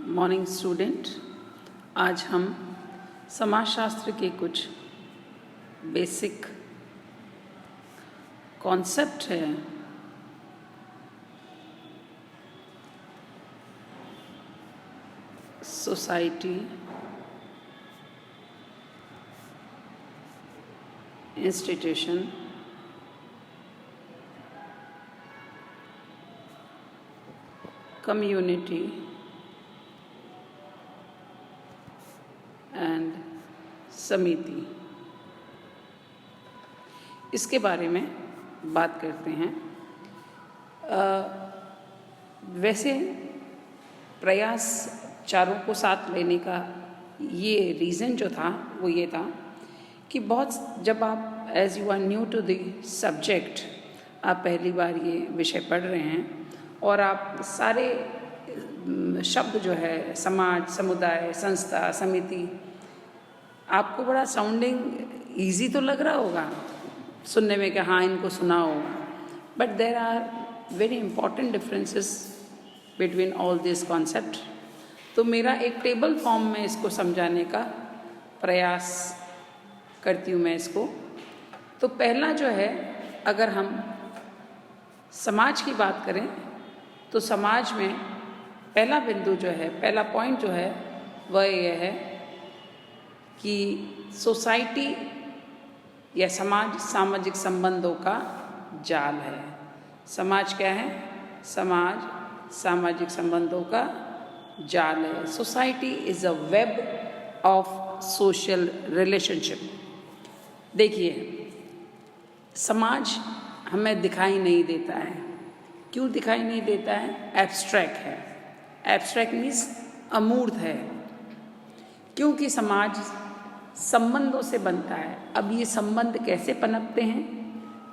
Morning student. आज हम समाजशास्त्र के कुछ बेसिक कॉन्सेप्ट हैं सोसाइटी, इंस्टीट्यूशन, कम्युनिटी एंड समिति, इसके बारे में बात करते हैं। वैसे प्रयास चारों को साथ लेने का ये रीज़न जो था वो ये था कि बहुत जब आप as you are new to the subject, आप पहली बार ये विषय पढ़ रहे हैं और आप सारे शब्द जो है समाज, समुदाय, संस्था, समिति, आपको बड़ा साउंडिंग इजी तो लग रहा होगा सुनने में कि हाँ इनको सुना होगा, but there are very important differences between all this concept. तो मेरा एक टेबल फॉर्म में इसको समझाने का प्रयास करती हूँ मैं इसको। तो पहला जो है, अगर हम समाज की बात करें तो समाज में पहला बिंदु जो है, पहला पॉइंट जो है वह यह है कि सोसाइटी या समाज सामाजिक संबंधों का जाल है। समाज क्या है? समाज सामाजिक संबंधों का जाल है। Society is a web of social relationship. देखिए, समाज हमें दिखाई नहीं देता है। क्यों दिखाई नहीं देता है? एब्स्ट्रैक्ट है। एब्स्ट्रैक्ट मीन्स अमूर्त है, क्योंकि समाज संबंधों से बनता है। अब ये संबंध कैसे पनपते हैं?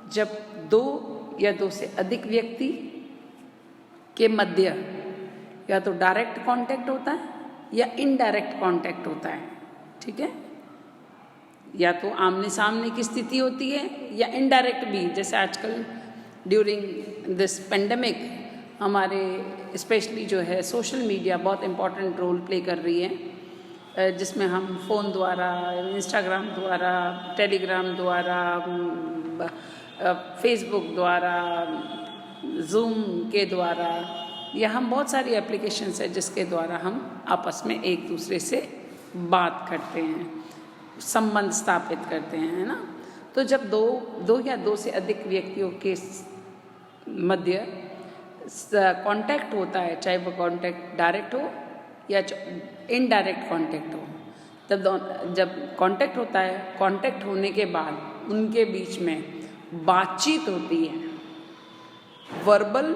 जब दो या दो से अधिक व्यक्ति के मध्य या तो डायरेक्ट कांटेक्ट होता है या इनडायरेक्ट कांटेक्ट होता है। ठीक है, या तो आमने सामने की स्थिति होती है या इनडायरेक्ट भी। जैसे आजकल ड्यूरिंग दिस पेंडेमिक हमारे स्पेशली जो है सोशल मीडिया बहुत इम्पॉर्टेंट रोल प्ले कर रही है, जिसमें हम फ़ोन द्वारा, इंस्टाग्राम द्वारा, टेलीग्राम द्वारा, फेसबुक द्वारा, जूम के द्वारा, या हम बहुत सारी एप्लीकेशंस है जिसके द्वारा हम आपस में एक दूसरे से बात करते हैं, संबंध स्थापित करते हैं, है ना। तो जब दो या दो से अधिक व्यक्तियों के मध्य कांटेक्ट होता है, चाहे वो कांटेक्ट डायरेक्ट हो या इनडायरेक्ट कांटेक्ट हो, तब जब कांटेक्ट होता है, कांटेक्ट होने के बाद उनके बीच में बातचीत होती है, वर्बल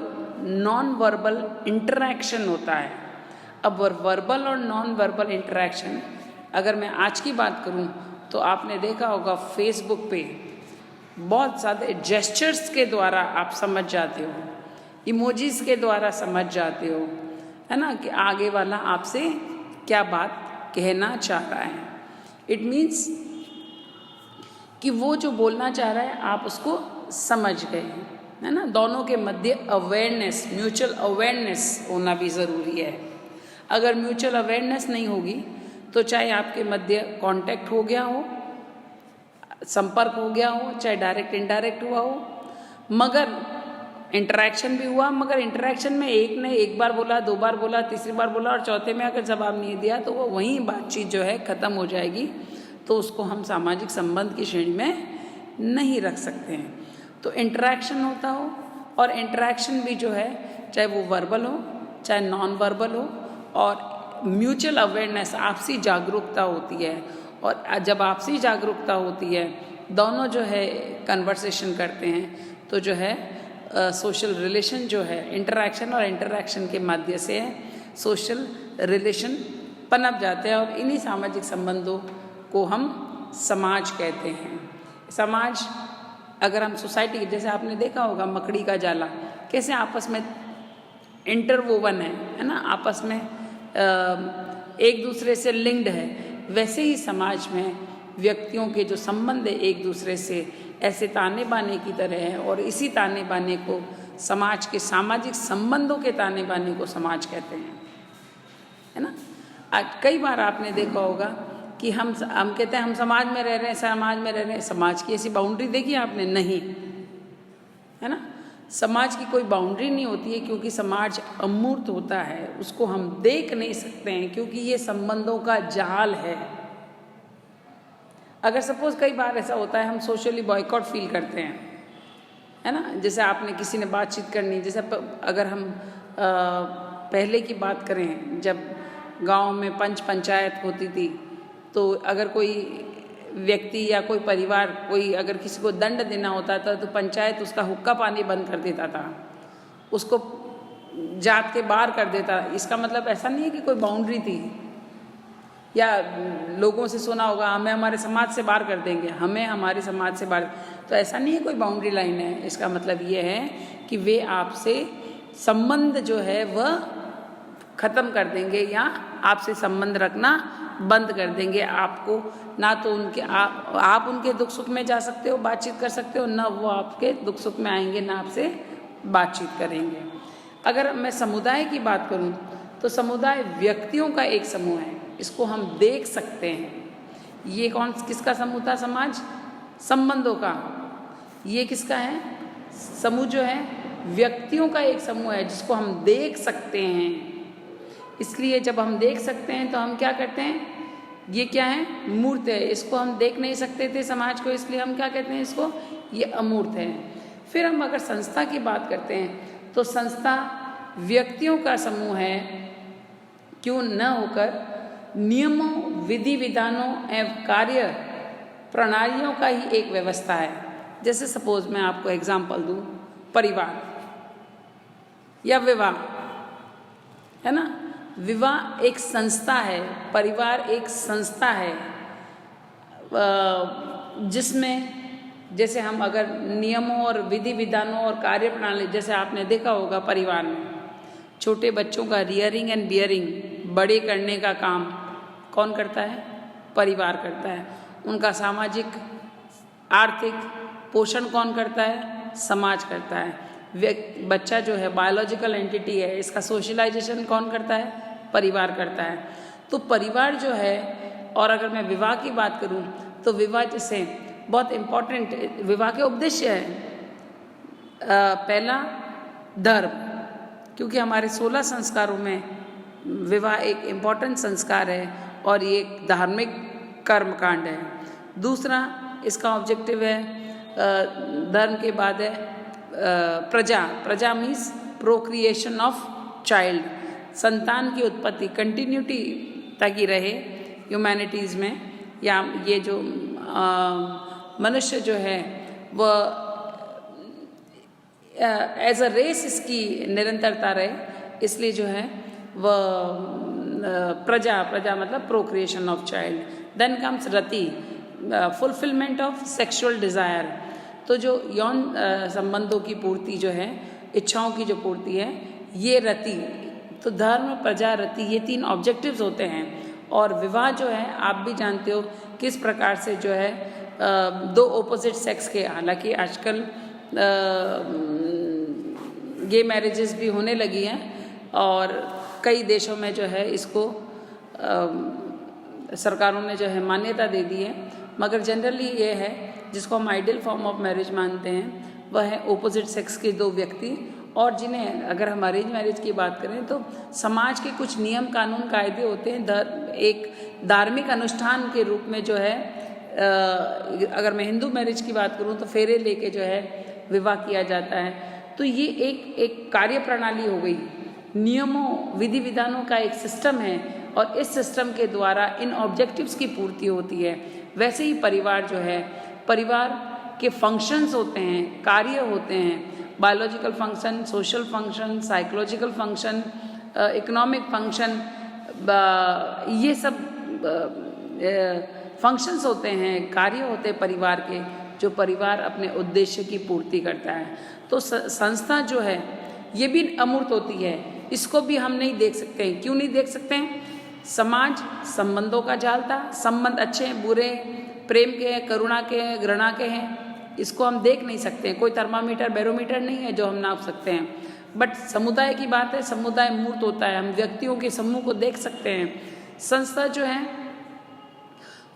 नॉन वर्बल इंटरैक्शन होता है। अब वर्बल और नॉन वर्बल इंटरैक्शन, अगर मैं आज की बात करूं तो आपने देखा होगा फेसबुक पे बहुत ज़्यादा जेस्चर्स के द्वारा आप समझ जाते हो, इमोजीज के द्वारा समझ जाते हो, है ना, कि आगे वाला आपसे क्या बात कहना चाह रहा है। इट मीन्स कि वो जो बोलना चाह रहा है आप उसको समझ गए, है ना। दोनों के मध्य अवेयरनेस, म्यूचुअल अवेयरनेस होना भी ज़रूरी है। अगर म्यूचुअल अवेयरनेस नहीं होगी तो चाहे आपके मध्य कांटेक्ट हो गया हो, संपर्क हो गया हो, चाहे डायरेक्ट इनडायरेक्ट हुआ हो, मगर इंटरैक्शन भी हुआ, मगर इंटरैक्शन में एक ने एक बार बोला, दो बार बोला, तीसरी बार बोला और चौथे में अगर जवाब नहीं दिया तो वो वहीं बातचीत जो है ख़त्म हो जाएगी। तो उसको हम सामाजिक संबंध की श्रेणी में नहीं रख सकते हैं। तो इंटरैक्शन होता हो, और इंटरैक्शन भी जो है चाहे वो वर्बल हो चाहे नॉन वर्बल हो, और म्यूचुअल अवेयरनेस, आपसी जागरूकता होती है। और जब आपसी जागरूकता होती है, दोनों जो है कन्वर्सेशन करते हैं, तो जो है सोशल रिलेशन जो है, इंटरैक्शन और इंटरैक्शन के माध्यम से सोशल रिलेशन पनप जाते हैं, और इन्हीं सामाजिक संबंधों को हम समाज कहते हैं। समाज, अगर हम सोसाइटी, जैसे आपने देखा होगा मकड़ी का जाला कैसे आपस में इंटरवोवन है ना, आपस में एक दूसरे से लिंक्ड है, वैसे ही समाज में व्यक्तियों के जो संबंध है एक दूसरे से ऐसे ताने बाने की तरह है, और इसी ताने बाने को समाज के सामाजिक संबंधों के ताने बाने को समाज कहते हैं। है ना। आज कई बार आपने देखा होगा कि हम कहते हैं हम समाज में रह रहे हैं, समाज में रह रहे हैं। समाज की ऐसी बाउंड्री देखी आपने? नहीं, है ना। समाज की कोई बाउंड्री नहीं होती है, क्योंकि समाज अमूर्त होता है, उसको हम देख नहीं सकते हैं, क्योंकि ये संबंधों का जाल है। अगर सपोज कई बार ऐसा होता है हम सोशली बॉयकॉट फील करते हैं, है ना। जैसे आपने किसी ने बातचीत करनी, जैसे अगर हम पहले की बात करें, जब गांव में पंचायत होती थी, तो अगर कोई व्यक्ति या कोई परिवार कोई अगर किसी को दंड देना होता था तो पंचायत उसका हुक्का पानी बंद कर देता था, उसको जात के बाहर कर देता। इसका मतलब ऐसा नहीं है कि कोई बाउंड्री थी, या लोगों से सुना होगा हमें हमारे समाज से बाहर कर देंगे, हमें हमारे समाज से बाहर, तो ऐसा नहीं है कोई बाउंड्री लाइन है। इसका मतलब ये है कि वे आपसे संबंध जो है वह ख़त्म कर देंगे, या आपसे संबंध रखना बंद कर देंगे। आपको ना तो उनके आप उनके दुख सुख में जा सकते हो, बातचीत कर सकते हो, ना वो आपके दुख सुख में आएंगे, ना आपसे बातचीत करेंगे। अगर मैं समुदाय की बात करूं तो समुदाय व्यक्तियों का एक समूह है, इसको हम देख सकते हैं। ये किसका समूह था? समाज संबंधों का। ये किसका है? समूह जो है व्यक्तियों का एक समूह है, जिसको हम देख सकते हैं। इसलिए जब हम देख सकते हैं तो हम क्या करते हैं? ये क्या है? मूर्त है। इसको हम देख नहीं सकते थे समाज को, इसलिए हम क्या कहते हैं इसको? ये अमूर्त है। फिर हम अगर संस्था की बात करते हैं तो संस्था व्यक्तियों का समूह है, क्यों न होकर नियमों, विधि विधानों एवं कार्य प्रणालियों का ही एक व्यवस्था है। जैसे सपोज मैं आपको एग्जाम्पल दूं, परिवार या विवाह, है ना। विवाह एक संस्था है, परिवार एक संस्था है, जिसमें जैसे हम अगर नियमों और विधि विधानों और कार्य प्रणाली, जैसे आपने देखा होगा परिवार में छोटे बच्चों का रियरिंग एंड बियरिंग, बड़े करने का काम कौन करता है? परिवार करता है। उनका सामाजिक आर्थिक पोषण कौन करता है? समाज करता है। बच्चा जो है बायोलॉजिकल एंटिटी है, इसका सोशलाइजेशन कौन करता है? परिवार करता है। तो परिवार जो है, और अगर मैं विवाह की बात करूं तो विवाह जैसे बहुत इम्पोर्टेंट विवाह के उद्देश्य है। पहला धर्म, क्योंकि हमारे 16 संस्कारों में विवाह एक इम्पोर्टेंट संस्कार है और ये एक धार्मिक कर्मकांड है। दूसरा इसका ऑब्जेक्टिव है, धर्म के बाद है प्रजा मीन्स प्रोक्रिएशन ऑफ चाइल्ड, संतान की उत्पत्ति, कंटिन्यूटी ताकि रहे ह्यूमैनिटीज़ में, या ये जो मनुष्य जो है वह एज अ रेस इसकी निरंतरता रहे, इसलिए जो है वह प्रजा मतलब procreation of child. Then comes रति, फुलफिलमेंट ऑफ सेक्सुअल डिज़ायर। तो जो यौन संबंधों की पूर्ति जो है, इच्छाओं की जो पूर्ति है, ये रति। तो धर्म, प्रजा, रति, ये 3 ऑब्जेक्टिव्स होते हैं। और विवाह जो है आप भी जानते हो किस प्रकार से जो है 2 ऑपोजिट सेक्स के, हालांकि आजकल गे मैरिजेस भी होने लगी हैं और कई देशों में जो है इसको सरकारों ने जो है मान्यता दे दी है, मगर जनरली ये है जिसको हम आइडियल फॉर्म ऑफ मैरिज मानते हैं, वह है ऑपोजिट सेक्स के 2 व्यक्ति, और जिन्हें अगर हम अरेंज मैरिज की बात करें तो समाज के कुछ नियम कानून कायदे होते हैं। एक धार्मिक अनुष्ठान के रूप में जो है, अगर मैं हिंदू मैरिज की बात करूं तो फेरे लेके जो है विवाह किया जाता है। तो ये एक कार्य प्रणाली हो गई, नियमों विधि विधानों का एक सिस्टम है, और इस सिस्टम के द्वारा इन ऑब्जेक्टिव्स की पूर्ति होती है। वैसे ही परिवार जो है, परिवार के फंक्शंस होते हैं, कार्य होते हैं, biological function, social function, psychological function, economic function, ये सब फंक्शंस होते हैं, कार्य होते हैं परिवार के, जो परिवार अपने उद्देश्य की पूर्ति करता है। तो संस्था जो है ये भी अमूर्त होती है, इसको भी हम नहीं देख सकते हैं। क्यों नहीं देख सकते हैं? समाज संबंधों का जाल था, संबंध अच्छे हैं, बुरे, प्रेम के हैं, करुणा के हैं, घृणा के हैं, इसको हम देख नहीं सकते हैं। कोई थर्मामीटर बैरोमीटर नहीं है जो हम नाप सकते हैं। बट समुदाय की बात है, समुदाय मूर्त होता है, हम व्यक्तियों के समूह को देख सकते हैं। संस्था जो है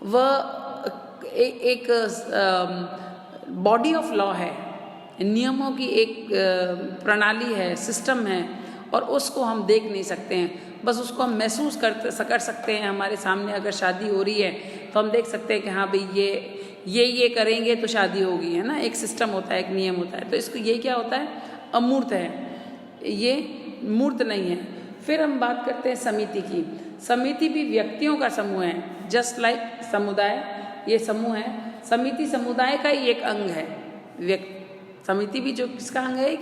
वह एक बॉडी ऑफ लॉ है, नियमों की एक प्रणाली है, सिस्टम है, और उसको हम देख नहीं सकते हैं, बस उसको हम महसूस कर सकते हैं। हमारे सामने अगर शादी हो रही है तो हम देख सकते हैं कि हाँ भाई ये करेंगे तो शादी होगी, है ना, एक सिस्टम होता है, एक नियम होता है। तो इसको ये क्या होता है, अमूर्त है, ये मूर्त नहीं है। फिर हम बात करते हैं समिति की। समिति भी व्यक्तियों का समूह है, जस्ट लाइक समुदाय ये समूह है। समिति समुदाय का ही एक अंग है। समिति भी जो किसका अंग है, एक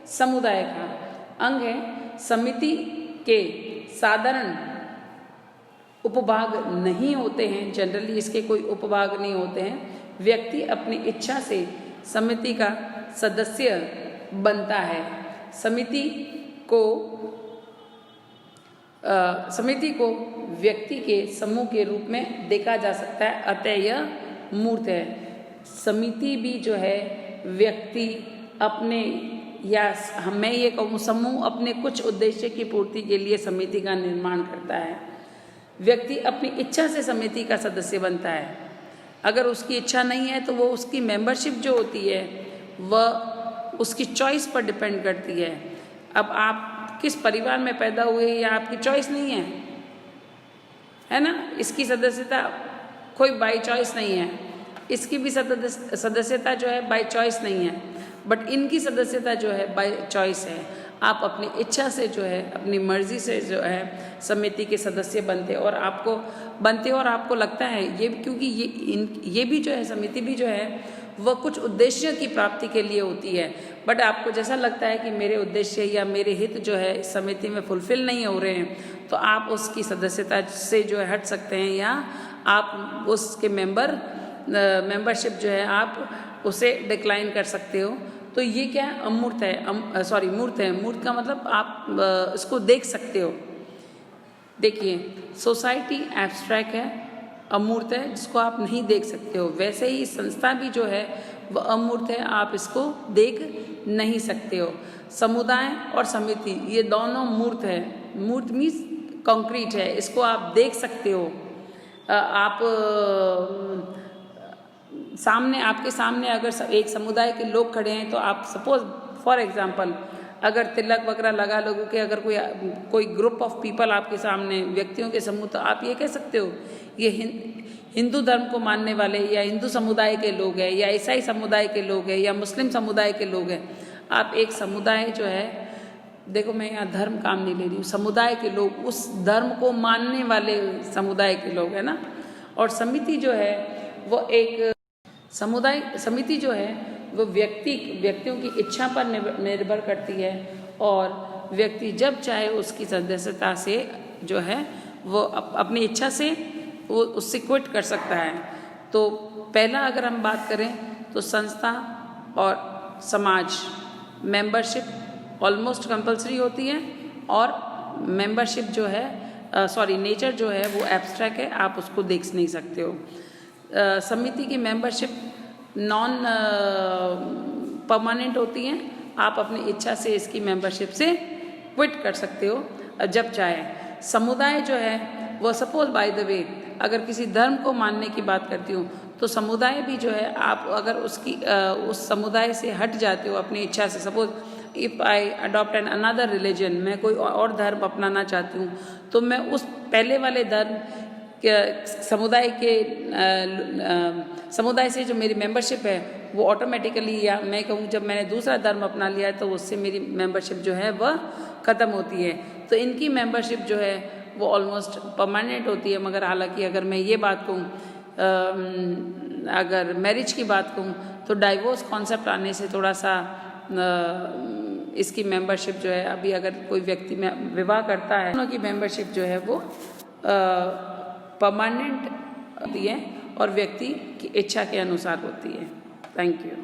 समुदाय का अंग है। समिति के साधारण उपभाग नहीं होते हैं, जनरली इसके कोई उपभाग नहीं होते हैं। व्यक्ति अपनी इच्छा से समिति का सदस्य बनता है। समिति को व्यक्ति के समूह के रूप में देखा जा सकता है, अतः यह मूर्त है। समिति भी जो है व्यक्ति अपने, या मैं ये कहूँ समूह अपने कुछ उद्देश्य की पूर्ति के लिए समिति का निर्माण करता है। व्यक्ति अपनी इच्छा से समिति का सदस्य बनता है। अगर उसकी इच्छा नहीं है तो वो उसकी मेंबरशिप जो होती है वह उसकी चॉइस पर डिपेंड करती है। अब आप किस परिवार में पैदा हुए या आपकी चॉइस नहीं है ना, इसकी सदस्यता कोई बाय चॉइस नहीं है, इसकी भी सदस्यता जो है बाय चॉइस नहीं है, बट इनकी सदस्यता जो है बाय चॉइस है। आप अपनी इच्छा से जो है, अपनी मर्जी से जो है समिति के सदस्य बनते और आपको लगता है ये, क्योंकि ये भी जो है समिति भी जो है वह कुछ उद्देश्य की प्राप्ति के लिए होती है, बट आपको जैसा लगता है कि मेरे उद्देश्य या मेरे हित जो है इस समिति में फुलफिल नहीं हो रहे हैं, तो आप उसकी सदस्यता से जो है हट सकते हैं, या आप उसके मेंबरशिप जो है आप उसे डिक्लाइन कर सकते हो। तो ये क्या है, अमूर्त है, मूर्त है। मूर्त का मतलब आप इसको देख सकते हो। देखिए, सोसाइटी एब्स्ट्रैक्ट है, अमूर्त है, जिसको आप नहीं देख सकते हो। वैसे ही संस्था भी जो है वह अमूर्त है, आप इसको देख नहीं सकते हो। समुदाय और समिति ये दोनों मूर्त है। मूर्त मीन्स कॉन्क्रीट है, इसको आप देख सकते हो। आपके सामने अगर एक समुदाय के लोग खड़े हैं तो आप सपोज फॉर एग्जांपल अगर तिलक वगैरह लगा लोगों के, अगर कोई ग्रुप ऑफ पीपल आपके सामने, व्यक्तियों के समूह, तो आप ये कह सकते हो ये हिंदू धर्म को मानने वाले या हिंदू समुदाय के लोग हैं, या ईसाई समुदाय के लोग हैं, या मुस्लिम समुदाय के लोग हैं। आप एक समुदाय जो है, देखो मैं यहाँ धर्म काम नहीं ले रही हूँ, समुदाय के लोग, उस धर्म को मानने वाले समुदाय के लोग है ना। और समिति जो है वो एक समिति जो है वो व्यक्तियों की इच्छा पर निर्भर करती है, और व्यक्ति जब चाहे उसकी सदस्यता से जो है वो अपनी इच्छा से वो उससे क्विट कर सकता है। तो पहला अगर हम बात करें तो संस्था और समाज, मेंबरशिप ऑलमोस्ट कंपलसरी होती है, और मेंबरशिप जो है नेचर जो है वो एब्स्ट्रैक्ट है, आप उसको देख नहीं सकते हो। समिति की मेंबरशिप नॉन परमानेंट होती हैं, आप अपनी इच्छा से इसकी मेंबरशिप से क्विट कर सकते हो जब चाहे। समुदाय जो है वो सपोज बाय द वे अगर किसी धर्म को मानने की बात करती हूँ तो समुदाय भी जो है, आप अगर उस समुदाय से हट जाते हो अपनी इच्छा से, suppose if I adopt an another religion, मैं कोई और धर्म अपनाना चाहती हूँ, तो मैं उस पहले वाले धर्म समुदाय से जो मेरी मेंबरशिप है वो ऑटोमेटिकली, या मैं कहूँ जब मैंने दूसरा धर्म अपना लिया है तो उससे मेरी मेंबरशिप जो है वह ख़त्म होती है। तो इनकी मेंबरशिप जो है वो ऑलमोस्ट परमानेंट होती है। मगर हालांकि अगर मैं ये बात कहूँ, अगर मैरिज की बात कहूँ, तो डाइवोर्स कॉन्सेप्ट आने से थोड़ा सा इसकी मेंबरशिप जो है, अभी अगर कोई व्यक्ति में विवाह करता है, दोनों की मेंबरशिप जो है वो परमानेंट होती है और व्यक्ति की इच्छा के अनुसार होती है। Thank you.